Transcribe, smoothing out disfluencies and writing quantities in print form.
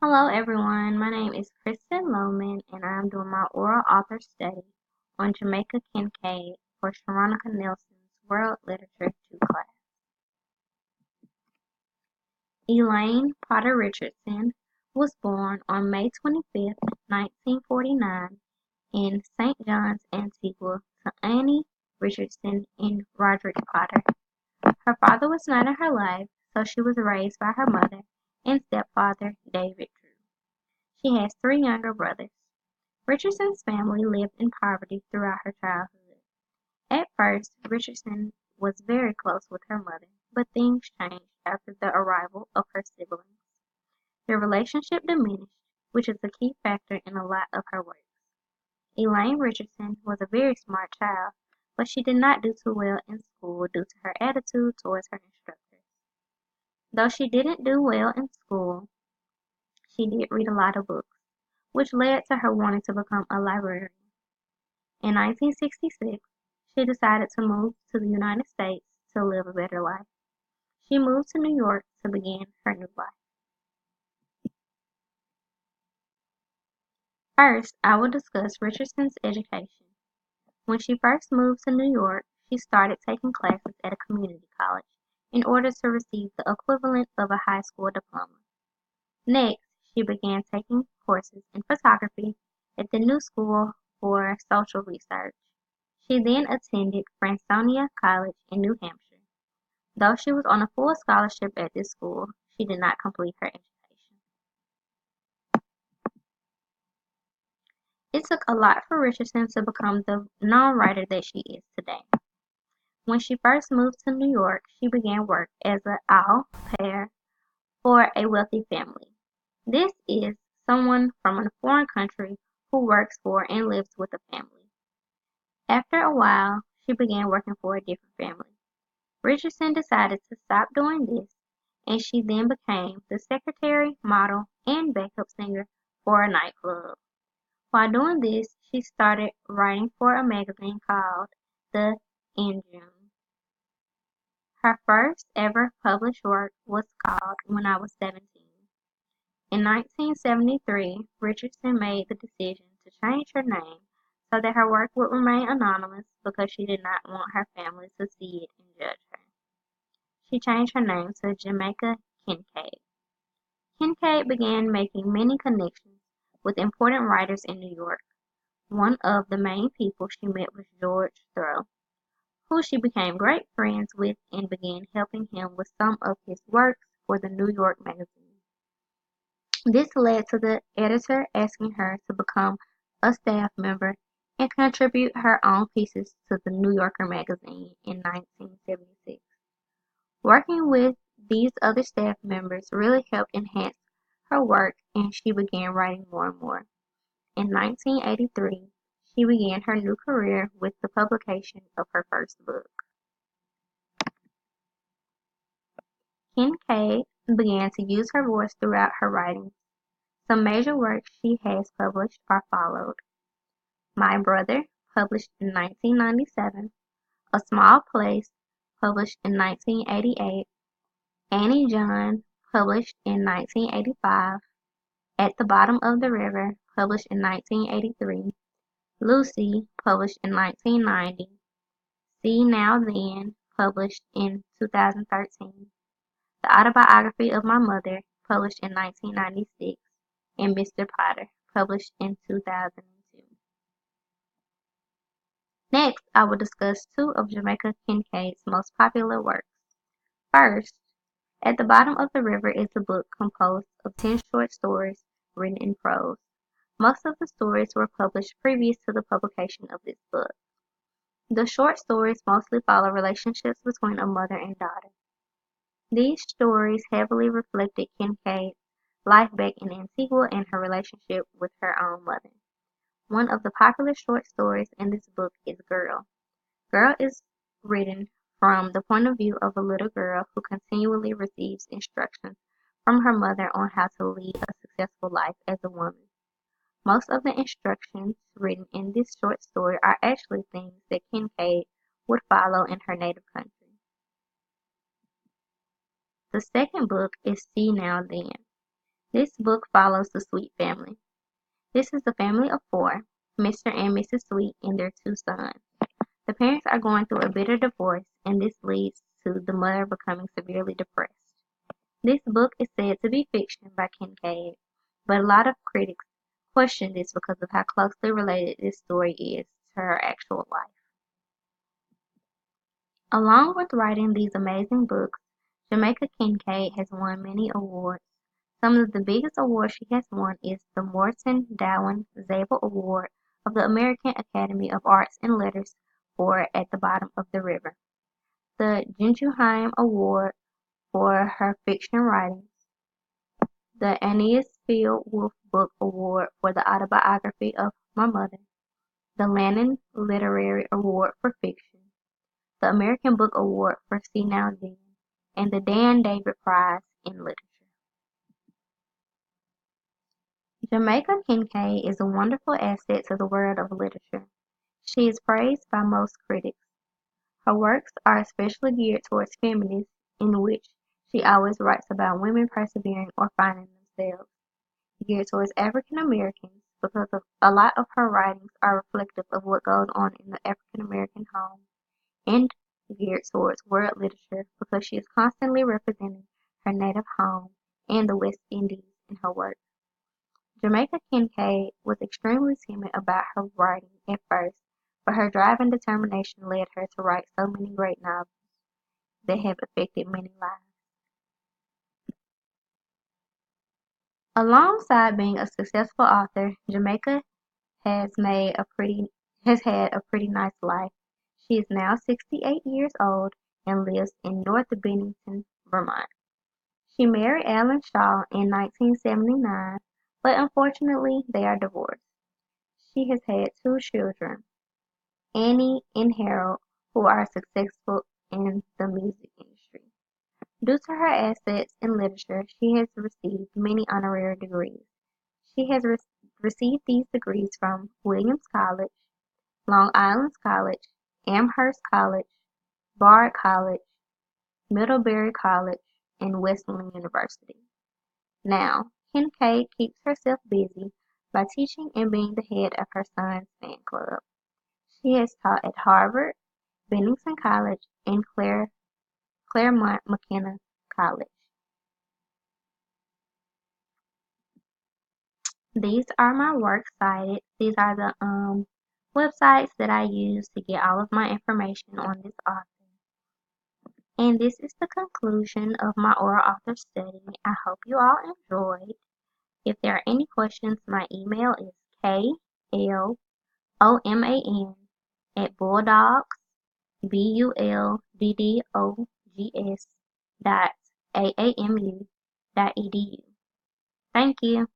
Hello everyone, my name is Kristen Lohman and I am doing my oral author study on Jamaica Kincaid for Sharonica Nelson's World Literature 2 class. Elaine Potter Richardson was born on May 25, 1949 in St. John's, Antigua to Annie Richardson and Roderick Potter. Her father was not in her life, so she was raised by her mother and stepfather, David Drew. She has three younger brothers. Richardson's family lived in poverty throughout her childhood. At first, Richardson was very close with her mother, but things changed after the arrival of her siblings. Their relationship diminished, which is a key factor in a lot of her works. Elaine Richardson was a very smart child, but she did not do too well in school due to her attitude towards her instructors. Though she didn't do well in school, she did read a lot of books, which led to her wanting to become a librarian. In 1966, she decided to move to the United States to live a better life. She moved to New York to begin her new life. First, I will discuss Richardson's education. When she first moved to New York, she started taking classes at a community college in order to receive the equivalent of a high school diploma. Next, she began taking courses in photography at the New School for Social Research. She then attended Franconia College in New Hampshire. Though she was on a full scholarship at this school, she did not complete her education. It took a lot for Richardson to become the known writer that she is today. When she first moved to New York, she began work as an au pair for a wealthy family. This is someone from a foreign country who works for and lives with a family. After a while, she began working for a different family. Richardson decided to stop doing this, and she then became the secretary, model, and backup singer for a nightclub. While doing this, she started writing for a magazine called The Engine. Her first ever published work was called When I Was 17. In 1973, Richardson made the decision to change her name so that her work would remain anonymous because she did not want her family to see it and judge her. She changed her name to Jamaica Kincaid. Kincaid began making many connections with important writers in New York. One of the main people she met was George Thoreau, who she became great friends with and began helping him with some of his works for the New York magazine. This led to the editor asking her to become a staff member and contribute her own pieces to the New Yorker magazine in 1976. Working with these other staff members really helped enhance her work and she began writing more and more. In 1983, she began her new career with the publication of her first book. Kincaid began to use her voice throughout her writings. Some major works she has published are followed: My Brother, published in 1997, A Small Place, published in 1988, Annie John, published in 1985, At the Bottom of the River, published in 1983, Lucy, published in 1990, See Now Then, published in 2013, The Autobiography of My Mother, published in 1996, and Mr. Potter, published in 2002. Next, I will discuss two of Jamaica Kincaid's most popular works. First, At the Bottom of the River is a book composed of 10 short stories written in prose. Most of the stories were published previous to the publication of this book. The short stories mostly follow relationships between a mother and daughter. These stories heavily reflected Kincaid's life back in Antigua and her relationship with her own mother. One of the popular short stories in this book is Girl. Girl is written from the point of view of a little girl who continually receives instructions from her mother on how to lead a successful life as a woman. Most of the instructions written in this short story are actually things that Kincaid would follow in her native country. The second book is See Now Then. This book follows the Sweet family. This is a family of four, Mr. and Mrs. Sweet and their two sons. The parents are going through a bitter divorce, and this leads to the mother becoming severely depressed. This book is said to be fiction by Kincaid, but a lot of critics question this because of how closely related this story is to her actual life. Along with writing these amazing books, Jamaica Kincaid has won many awards. Some of the biggest awards she has won is the Morton Darwin Zabel Award of the American Academy of Arts and Letters for At the Bottom of the River, the Guggenheim Award for her fiction writings, the Aeneas Field Wolf Book Award for the autobiography of my mother, the Lannan Literary Award for fiction, the American Book Award for See Now Then, and the Dan David Prize in Literature. Jamaica Kincaid is a wonderful asset to the world of literature. She is praised by most critics. Her works are especially geared towards feminists, in which she always writes about women persevering or finding themselves. Geared towards African Americans, because a lot of her writings are reflective of what goes on in the African American home, and geared towards world literature because she is constantly representing her native home and the West Indies in her work. Jamaica Kincaid was extremely timid about her writing at first, but her drive and determination led her to write so many great novels that have affected many lives. Alongside being a successful author, Jamaica has made a pretty has had a pretty nice life. She is now 68 years old and lives in North Bennington, Vermont. She married Alan Shaw in 1979, but unfortunately they are divorced. She has had two children, Annie and Harold, who are successful in the music industry. Due to her assets in literature, she has received many honorary degrees. She has received these degrees from Williams College, Long Island College, Amherst College, Bard College, Middlebury College, and Wesleyan University. Now, Kincaid keeps herself busy by teaching and being the head of her son's fan club. She has taught at Harvard, Bennington College, and Claremont McKenna College. These are my works cited. These are the websites that I use to get all of my information on this author. And this is the conclusion of my oral author study. I hope you all enjoyed. If there are any questions, my email is kloman@bulldogs, bulldogs.aamu.edu. Thank you.